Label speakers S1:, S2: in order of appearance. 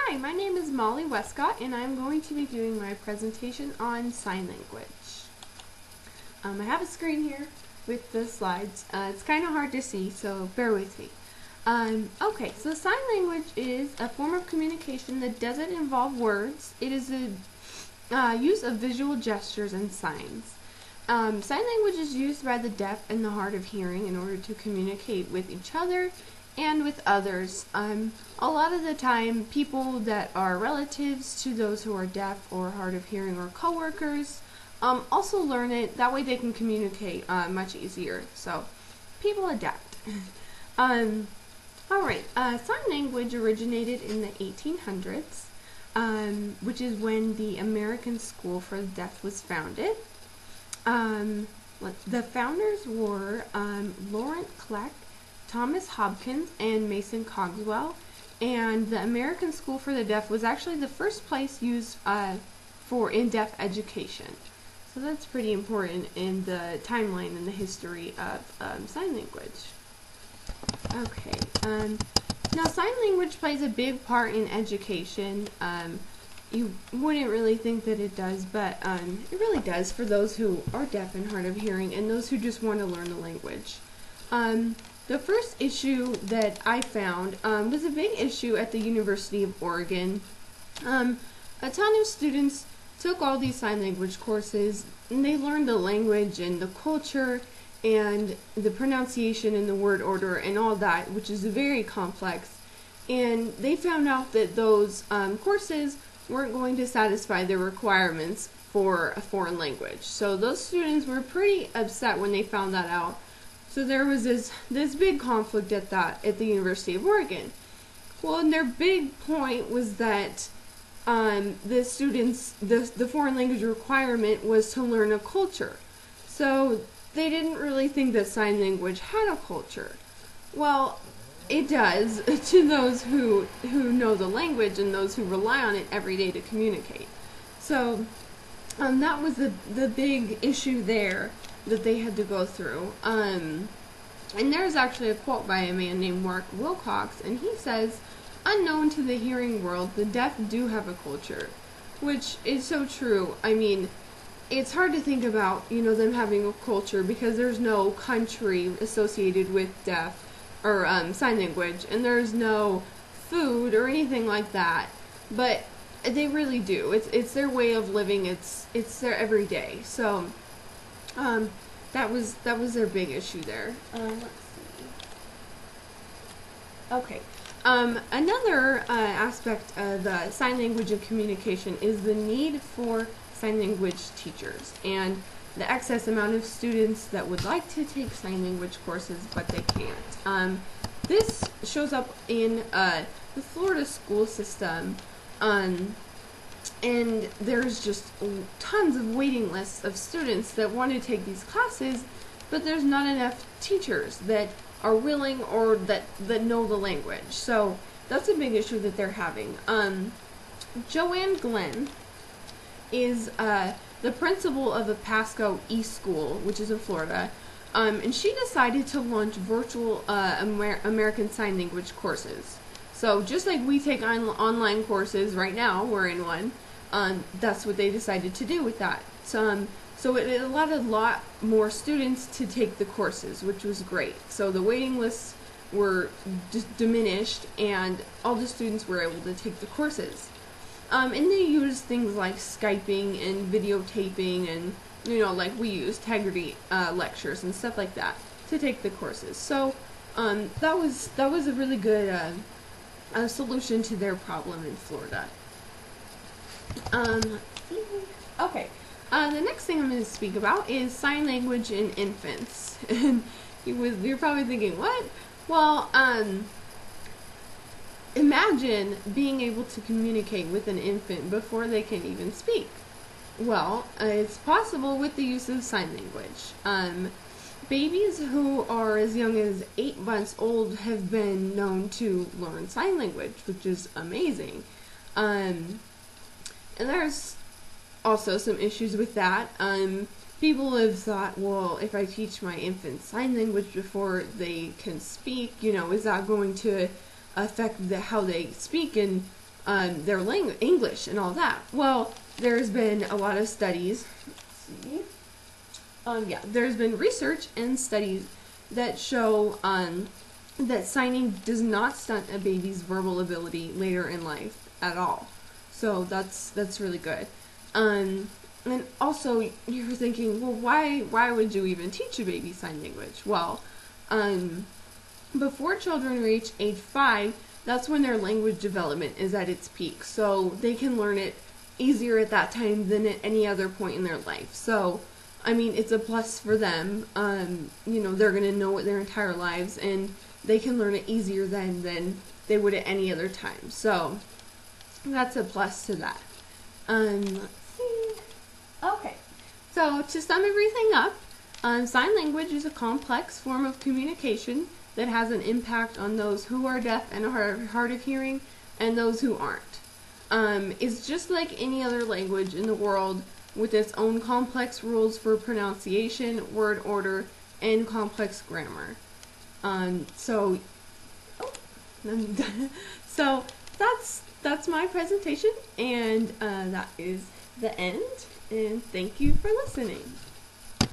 S1: Hi, my name is Molly Westcott, and I'm going to be doing my presentation on sign language. I have a screen here with the slides. It's kind of hard to see, so bear with me. Okay, so sign language is a form of communication that doesn't involve words. It is a use of visual gestures and signs. Sign language is used by the deaf and the hard of hearing in order to communicate with each other and with others. A lot of the time, people that are relatives to those who are deaf or hard of hearing or coworkers also learn it. That way they can communicate much easier. So people adapt. Alright, sign language originated in the 1800s, which is when the American School for the Deaf was founded. The founders were Laurent Cleck, Thomas Hopkins, and Mason Cogswell, and the American School for the Deaf was actually the first place used for in-deaf education. So that's pretty important in the timeline and the history of sign language. Okay, now sign language plays a big part in education. You wouldn't really think that it does, but it really does for those who are deaf and hard of hearing and those who just want to learn the language. The first issue that I found was a big issue at the University of Oregon. A ton of students took all these sign language courses, and they learned the language and the culture and the pronunciation and the word order and all that, which is very complex. And they found out that those courses weren't going to satisfy the requirements for a foreign language. So those students were pretty upset when they found that out. So there was this big conflict at the University of Oregon. Well, and their big point was that the students, the foreign language requirement was to learn a culture. So they didn't really think that sign language had a culture. Well, it does to those who know the language and those who rely on it every day to communicate. So that was the big issue there that they had to go through. And there's actually a quote by a man named Mark Wilcox, and he says, "Unknown to the hearing world, the deaf do have a culture," which is so true. I mean, it's hard to think about, them having a culture because there's no country associated with deaf or sign language, and there's no food or anything like that. But they really do. It's their way of living. It's their everyday. So that was their big issue there. Let's see. Okay. Another aspect of sign language and communication is the need for sign language teachers and the excess amount of students that would like to take sign language courses but they can't. This shows up in the Florida school system, and there's just tons of waiting lists of students that want to take these classes, but there's not enough teachers that are willing or that know the language. So that's a big issue that they're having. Joanne Glenn is the principal of a Pasco East School, which is in Florida, and she decided to launch virtual American Sign Language courses. So just like we take online courses right now, we're in one, that's what they decided to do with that. So it allowed a lot more students to take the courses, which was great. So the waiting lists were diminished, and all the students were able to take the courses. And they use things like Skyping and videotaping and, like we use Tegrity lectures and stuff like that to take the courses. So that was a really good solution to their problem in Florida. Okay. The next thing I'm going to speak about is sign language in infants. And you're probably thinking, what? Well, imagine being able to communicate with an infant before they can even speak. Well, it's possible with the use of sign language. Babies who are as young as 8 months old have been known to learn sign language, which is amazing. And there's also some issues with that. People have thought, well, if I teach my infant sign language before they can speak, is that going to affect how they speak? And their English and all that. Well, there's been a lot of studies. Let's see. Yeah, there's been research and studies that show that signing does not stunt a baby's verbal ability later in life at all. So that's really good. And also, you were thinking, well, why would you even teach a baby sign language? Well, before children reach age 5, that's when their language development is at its peak. So they can learn it easier at that time than at any other point in their life. So, I mean, it's a plus for them. They're going to know it their entire lives, and they can learn it easier then than they would at any other time. So, that's a plus to that. Let's see. Okay. So, to sum everything up, sign language is a complex form of communication that has an impact on those who are deaf and are hard of hearing and those who aren't. It's just like any other language in the world with its own complex rules for pronunciation, word order, and complex grammar. So that's my presentation, and that is the end, and thank you for listening.